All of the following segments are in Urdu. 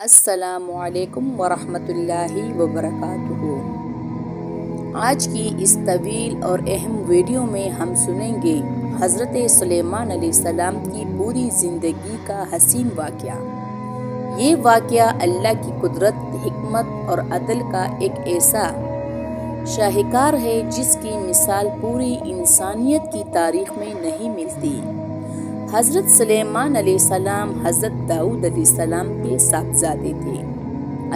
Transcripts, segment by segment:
السلام علیکم ورحمۃ اللہ وبرکاتہ۔ آج کی اس طویل اور اہم ویڈیو میں ہم سنیں گے حضرت سلیمان علیہ السلام کی پوری زندگی کا حسین واقعہ۔ یہ واقعہ اللہ کی قدرت، حکمت اور عدل کا ایک ایسا شاہکار ہے جس کی مثال پوری انسانیت کی تاریخ میں نہیں ملتی۔ حضرت سلیمان علیہ السلام حضرت داؤد علیہ السلام کے صاحبزادے تھے۔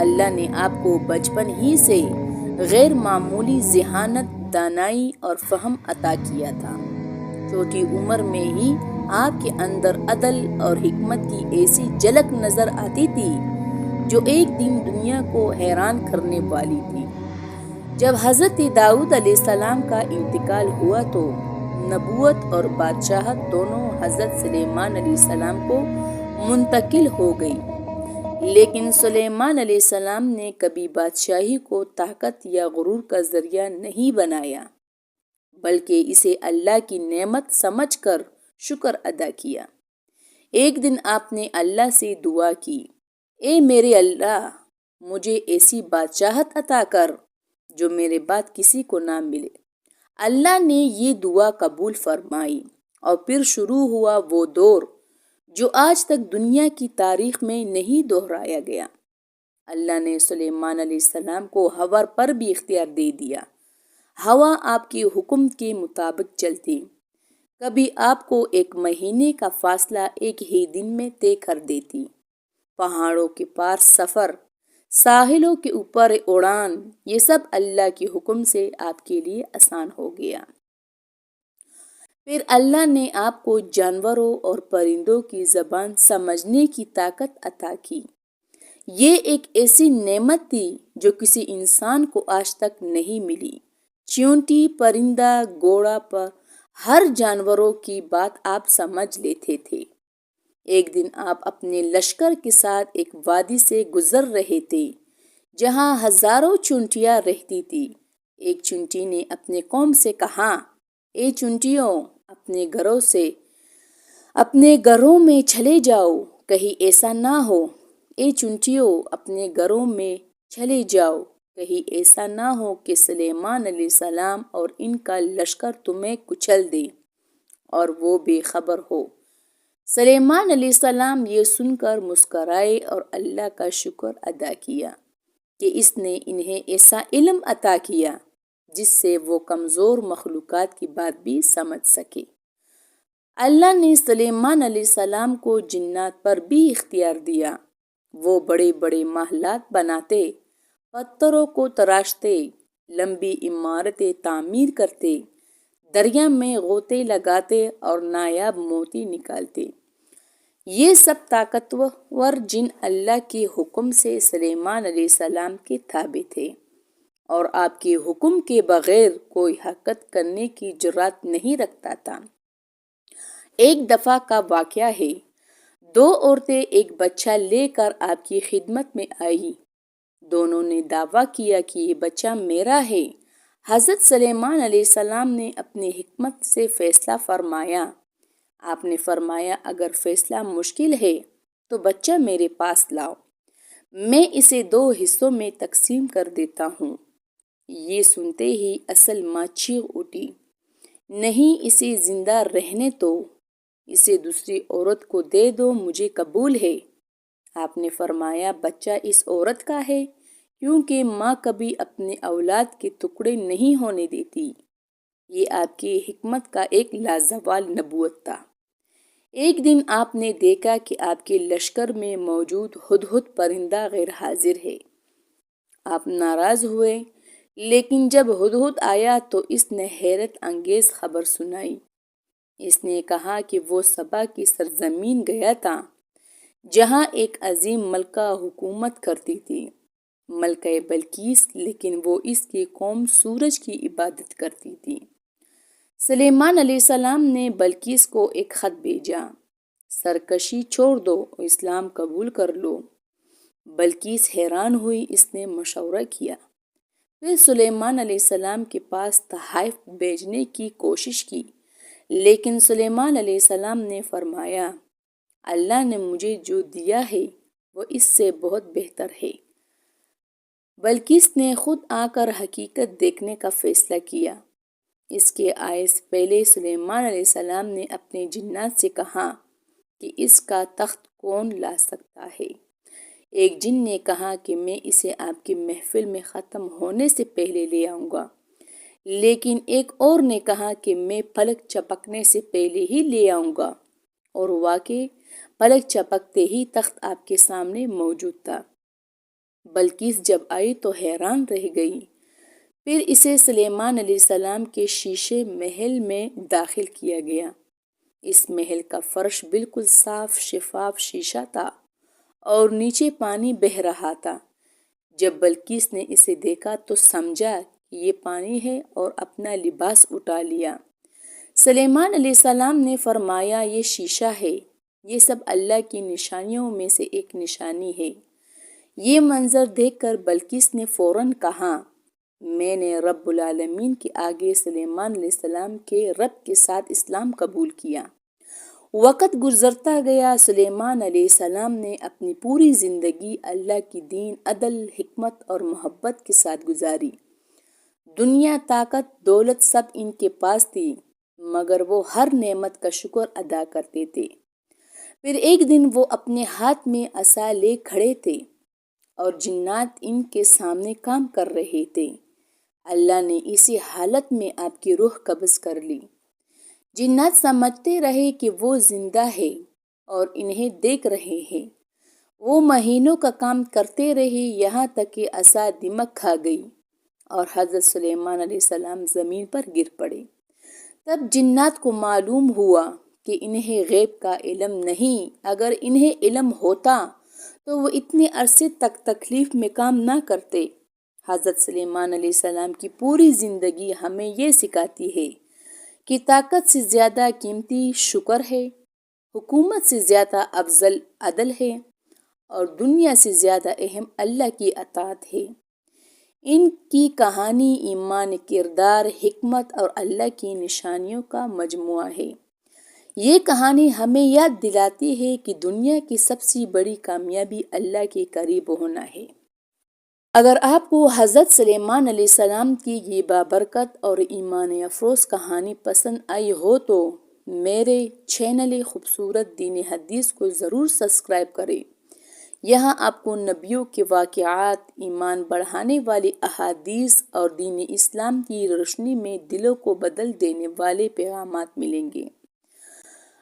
اللہ نے آپ کو بچپن ہی سے غیر معمولی ذہانت، دانائی اور فہم عطا کیا تھا۔ چھوٹی عمر میں ہی آپ کے اندر عدل اور حکمت کی ایسی جھلک نظر آتی تھی جو ایک دن دنیا کو حیران کرنے والی تھی۔ جب حضرت داؤد علیہ السلام کا انتقال ہوا تو نبوت اور بادشاہت دونوں حضرت سلیمان علیہ السلام کو منتقل ہو گئی، لیکن سلیمان علیہ السلام نے کبھی بادشاہی کو طاقت یا غرور کا ذریعہ نہیں بنایا، بلکہ اسے اللہ کی نعمت سمجھ کر شکر ادا کیا۔ ایک دن آپ نے اللہ سے دعا کی، اے میرے اللہ، مجھے ایسی بادشاہت عطا کر جو میرے بعد کسی کو نہ ملے۔ اللہ نے یہ دعا قبول فرمائی اور پھر شروع ہوا وہ دور جو آج تک دنیا کی تاریخ میں نہیں دہرایا گیا۔ اللہ نے سلیمان علیہ السلام کو ہوا پر بھی اختیار دے دیا۔ ہوا آپ کے حکم کے مطابق چلتی، کبھی آپ کو ایک مہینے کا فاصلہ ایک ہی دن میں طے کر دیتی۔ پہاڑوں کے پار سفر، ساحلوں کے اوپر اڑان، یہ سب اللہ کے حکم سے آپ کے لیے آسان ہو گیا۔ پھر اللہ نے آپ کو جانوروں اور پرندوں کی زبان سمجھنے کی طاقت عطا کی۔ یہ ایک ایسی نعمت تھی جو کسی انسان کو آج تک نہیں ملی۔ چیونٹی، پرندہ، گھوڑا پر ہر جانوروں کی بات آپ سمجھ لیتے تھے۔ ایک دن آپ اپنے لشکر کے ساتھ ایک وادی سے گزر رہے تھے جہاں ہزاروں چونٹیاں رہتی تھی۔ ایک چونٹی نے اپنے قوم سے کہا، اے چونٹیوں، اپنے گھروں میں چلے جاؤ، کہیں ایسا نہ ہو۔ اے چونٹیوں، اپنے گھروں میں چلے جاؤ، کہیں ایسا نہ ہو کہ سلیمان علیہ السلام اور ان کا لشکر تمہیں کچل دے اور وہ بے خبر ہو۔ سلیمان علیہ السلام یہ سن کر مسکرائے اور اللہ کا شکر ادا کیا کہ اس نے انہیں ایسا علم عطا کیا جس سے وہ کمزور مخلوقات کی بات بھی سمجھ سکے۔ اللہ نے سلیمان علیہ السلام کو جنات پر بھی اختیار دیا۔ وہ بڑے بڑے محلات بناتے، پتھروں کو تراشتے، لمبی عمارتیں تعمیر کرتے، دریا میں غوطے لگاتے اور نایاب موتی نکالتے۔ یہ سب طاقتور جن اللہ کے حکم سے سلیمان علیہ السلام کے تابع تھے اور آپ کے حکم کے بغیر کوئی حرکت کرنے کی جرات نہیں رکھتا تھا۔ ایک دفعہ کا واقعہ ہے، دو عورتیں ایک بچہ لے کر آپ کی خدمت میں آئیں۔ دونوں نے دعویٰ کیا کہ یہ بچہ میرا ہے۔ حضرت سلیمان علیہ السلام نے اپنی حکمت سے فیصلہ فرمایا۔ آپ نے فرمایا، اگر فیصلہ مشکل ہے تو بچہ میرے پاس لاؤ، میں اسے دو حصوں میں تقسیم کر دیتا ہوں۔ یہ سنتے ہی اصل ماں چیخ اٹھی، نہیں، اسے زندہ رہنے دو، اسے دوسری عورت کو دے دو، مجھے قبول ہے۔ آپ نے فرمایا، بچہ اس عورت کا ہے، کیونکہ ماں کبھی اپنے اولاد کے ٹکڑے نہیں ہونے دیتی۔ یہ آپ کی حکمت کا ایک لازوال نبوت تھا۔ ایک دن آپ نے دیکھا کہ آپ کے لشکر میں موجود ہدہد پرندہ غیر حاضر ہے۔ آپ ناراض ہوئے، لیکن جب ہدہد آیا تو اس نے حیرت انگیز خبر سنائی۔ اس نے کہا کہ وہ سبا کی سرزمین گیا تھا جہاں ایک عظیم ملکہ حکومت کرتی تھی، ملکہ بلقیس، لیکن وہ اس کی قوم سورج کی عبادت کرتی تھی۔ سلیمان علیہ السلام نے بلقیس کو ایک خط بھیجا، سرکشی چھوڑ دو اور اسلام قبول کر لو۔ بلقیس حیران ہوئی، اس نے مشورہ کیا، پھر سلیمان علیہ السلام کے پاس تحائف بھیجنے کی کوشش کی، لیکن سلیمان علیہ السلام نے فرمایا، اللہ نے مجھے جو دیا ہے وہ اس سے بہت بہتر ہے۔ بلقیس نے خود آ کر حقیقت دیکھنے کا فیصلہ کیا۔ اس کے آنے سے پہلے سلیمان علیہ السلام نے اپنے جنات سے کہا کہ اس کا تخت کون لا سکتا ہے۔ ایک جن نے کہا کہ میں اسے آپ کی محفل میں ختم ہونے سے پہلے لے آؤں گا، لیکن ایک اور نے کہا کہ میں پلک چپکنے سے پہلے ہی لے آؤں گا، اور واقعی پلک چپکتے ہی تخت آپ کے سامنے موجود تھا۔ بلقیس جب آئی تو حیران رہ گئی۔ پھر اسے سلیمان علیہ السلام کے شیشے محل میں داخل کیا گیا۔ اس محل کا فرش بالکل صاف شفاف شیشہ تھا اور نیچے پانی بہہ رہا تھا۔ جب بلقیس نے اسے دیکھا تو سمجھا کہ یہ پانی ہے اور اپنا لباس اٹھا لیا۔ سلیمان علیہ السلام نے فرمایا، یہ شیشہ ہے، یہ سب اللہ کی نشانیوں میں سے ایک نشانی ہے۔ یہ منظر دیکھ کر بلقیس نے فوراً کہا، میں نے رب العالمین کے آگے سلیمان علیہ السلام کے رب کے ساتھ اسلام قبول کیا۔ وقت گزرتا گیا۔ سلیمان علیہ السلام نے اپنی پوری زندگی اللہ کی دین، عدل، حکمت اور محبت کے ساتھ گزاری۔ دنیا، طاقت، دولت سب ان کے پاس تھی، مگر وہ ہر نعمت کا شکر ادا کرتے تھے۔ پھر ایک دن وہ اپنے ہاتھ میں عصا لے کھڑے تھے اور جنات ان کے سامنے کام کر رہے تھے۔ اللہ نے اسی حالت میں آپ کی روح قبض کر لی۔ جنات سمجھتے رہے کہ وہ زندہ ہے اور انہیں دیکھ رہے ہیں۔ وہ مہینوں کا کام کرتے رہے، یہاں تک کہ عصا دماغ کھا گئی اور حضرت سلیمان علیہ السلام زمین پر گر پڑے۔ تب جنات کو معلوم ہوا کہ انہیں غیب کا علم نہیں۔ اگر انہیں علم ہوتا تو وہ اتنے عرصے تک تکلیف میں کام نہ کرتے۔ حضرت سلیمان علیہ السلام کی پوری زندگی ہمیں یہ سکھاتی ہے کہ طاقت سے زیادہ قیمتی شکر ہے، حکومت سے زیادہ افضل عدل ہے، اور دنیا سے زیادہ اہم اللہ کی اطاعت ہے۔ ان کی کہانی ایمان، کردار، حکمت اور اللہ کی نشانیوں کا مجموعہ ہے۔ یہ کہانی ہمیں یاد دلاتی ہے کہ دنیا کی سب سے بڑی کامیابی اللہ کے قریب ہونا ہے۔ اگر آپ کو حضرت سلیمان علیہ السلام کی یہ بابرکت اور ایمان افروز کہانی پسند آئی ہو تو میرے چینل خوبصورت دین حدیث کو ضرور سبسکرائب کریں۔ یہاں آپ کو نبیوں کے واقعات، ایمان بڑھانے والی احادیث اور دین اسلام کی روشنی میں دلوں کو بدل دینے والے پیغامات ملیں گے۔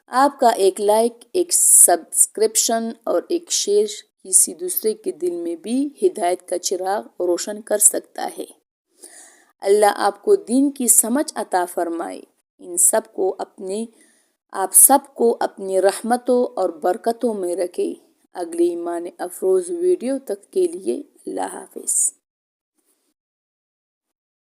آپ کا ایک لائک، ایک سبسکرپشن اور ایک شیئر کسی دوسرے کے دل میں بھی ہدایت کا چراغ روشن کر سکتا ہے۔ اللہ آپ کو دین کی سمجھ عطا فرمائے۔ آپ سب کو اپنی رحمتوں اور برکتوں میں رکھے۔ اگلی ایمان افروز ویڈیو تک کے لیے اللہ حافظ۔